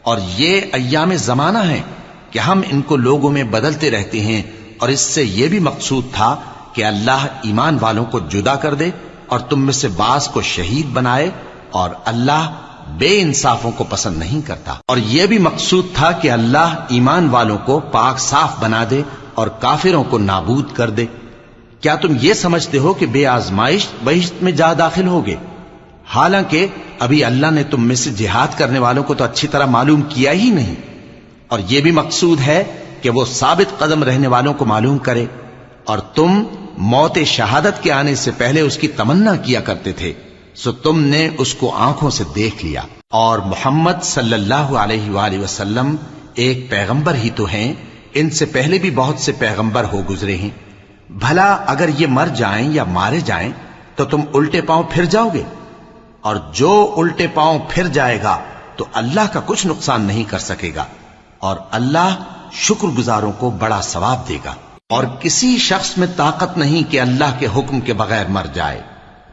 اور یہ ایام زمانہ ہیں کہ ہم ان کو لوگوں میں بدلتے رہتے ہیں، اور اس سے یہ بھی مقصود تھا کہ اللہ ایمان والوں کو جدا کر دے اور تم میں سے بعض کو شہید بنائے، اور اللہ بے انصافوں کو پسند نہیں کرتا۔ اور یہ بھی مقصود تھا کہ اللہ ایمان والوں کو پاک صاف بنا دے اور کافروں کو نابود کر دے۔ کیا تم یہ سمجھتے ہو کہ بے آزمائش بہشت میں جا داخل ہوگے؟ حالانکہ ابھی اللہ نے تم میں سے جہاد کرنے والوں کو تو اچھی طرح معلوم کیا ہی نہیں، اور یہ بھی مقصود ہے کہ وہ ثابت قدم رہنے والوں کو معلوم کرے، اور تم موت شہادت کے آنے سے پہلے اس کی تمنا کیا کرتے تھے، سو تم نے اس کو آنکھوں سے دیکھ لیا۔ اور محمد صلی اللہ علیہ وآلہ وسلم ایک پیغمبر ہی تو ہیں، ان سے پہلے بھی بہت سے پیغمبر ہو گزرے ہیں۔ بھلا اگر یہ مر جائیں یا مارے جائیں تو تم الٹے پاؤں پھر جاؤ گے؟ اور جو الٹے پاؤں پھر جائے گا تو اللہ کا کچھ نقصان نہیں کر سکے گا، اور اللہ شکر گزاروں کو بڑا ثواب دے گا۔ اور کسی شخص میں طاقت نہیں کہ اللہ کے حکم کے بغیر مر جائے،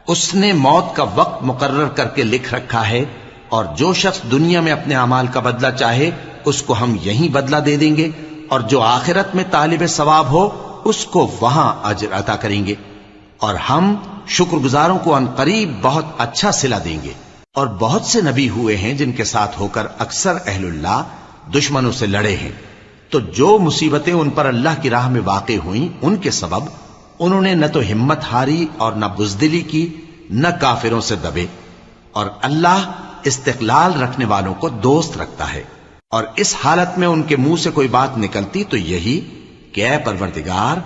اس نے موت کا وقت مقرر کر کے لکھ رکھا ہے، اور جو شخص دنیا میں اپنے اعمال کا بدلہ چاہے اس کو ہم یہیں بدلہ دے دیں گے، اور جو آخرت میں طالب ثواب ہو اس کو وہاں اجر عطا کریں گے، اور ہم شکر گزاروں کو عنقریب بہت اچھا صلہ دیں گے۔ اور بہت سے نبی ہوئے ہیں جن کے ساتھ ہو کر اکثر اہل اللہ دشمنوں سے لڑے ہیں، تو جو مصیبتیں ان پر اللہ کی راہ میں واقع ہوئیں ان کے سبب انہوں نے نہ تو ہمت ہاری اور نہ بزدلی کی، نہ کافروں سے دبے، اور اللہ استقلال رکھنے والوں کو دوست رکھتا ہے۔ اور اس حالت میں ان کے منہ سے کوئی بات نکلتی تو یہی کہ اے پروردگار،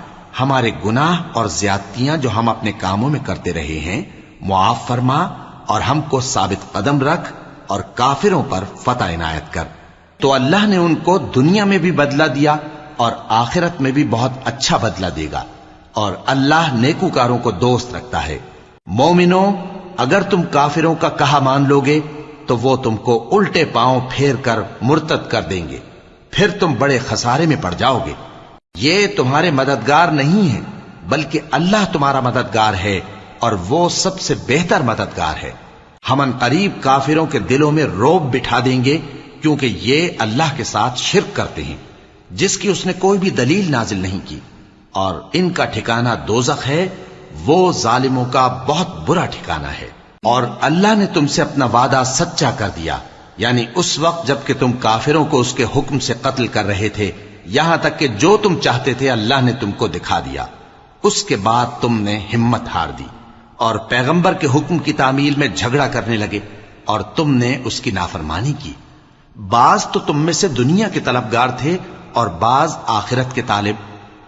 ہمارے گناہ اور زیادتیاں جو ہم اپنے کاموں میں کرتے رہے ہیں معاف فرما، اور ہم کو ثابت قدم رکھ اور کافروں پر فتح عنایت کر۔ تو اللہ نے ان کو دنیا میں بھی بدلہ دیا اور آخرت میں بھی بہت اچھا بدلہ دے گا، اور اللہ نیکوکاروں کو دوست رکھتا ہے۔ مومنوں، اگر تم کافروں کا کہا مان لوگے تو وہ تم کو الٹے پاؤں پھیر کر مرتد کر دیں گے، پھر تم بڑے خسارے میں پڑ جاؤ گے۔ یہ تمہارے مددگار نہیں ہیں بلکہ اللہ تمہارا مددگار ہے، اور وہ سب سے بہتر مددگار ہے۔ ہم عنقریب کافروں کے دلوں میں رعب بٹھا دیں گے، کیونکہ یہ اللہ کے ساتھ شرک کرتے ہیں جس کی اس نے کوئی بھی دلیل نازل نہیں کی، اور ان کا ٹھکانہ دوزخ ہے، وہ ظالموں کا بہت برا ٹھکانہ ہے۔ اور اللہ نے تم سے اپنا وعدہ سچا کر دیا، یعنی اس وقت جب کہ تم کافروں کو اس کے حکم سے قتل کر رہے تھے، یہاں تک کہ جو تم چاہتے تھے اللہ نے تم کو دکھا دیا، اس کے بعد تم نے ہمت ہار دی اور پیغمبر کے حکم کی تعمیل میں جھگڑا کرنے لگے، اور تم نے اس کی نافرمانی کی۔ بعض تو تم میں سے دنیا کے طلبگار تھے اور بعض آخرت کے طالب۔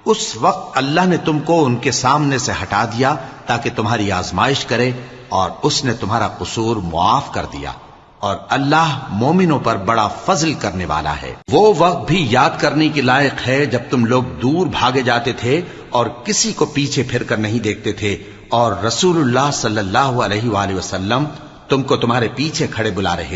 اس وقت اللہ نے تم کو ان کے سامنے سے ہٹا دیا تاکہ تمہاری آزمائش کرے، اور اس نے تمہارا قصور معاف کر دیا، اور اللہ مومنوں پر بڑا فضل کرنے والا ہے۔ وہ وقت بھی یاد کرنے کے لائق ہے جب تم لوگ دور بھاگے جاتے تھے اور کسی کو پیچھے پھر کر نہیں دیکھتے تھے، اور رسول اللہ صلی اللہ علیہ وآلہ وسلم تم کو تمہارے پیچھے کھڑے بلا رہے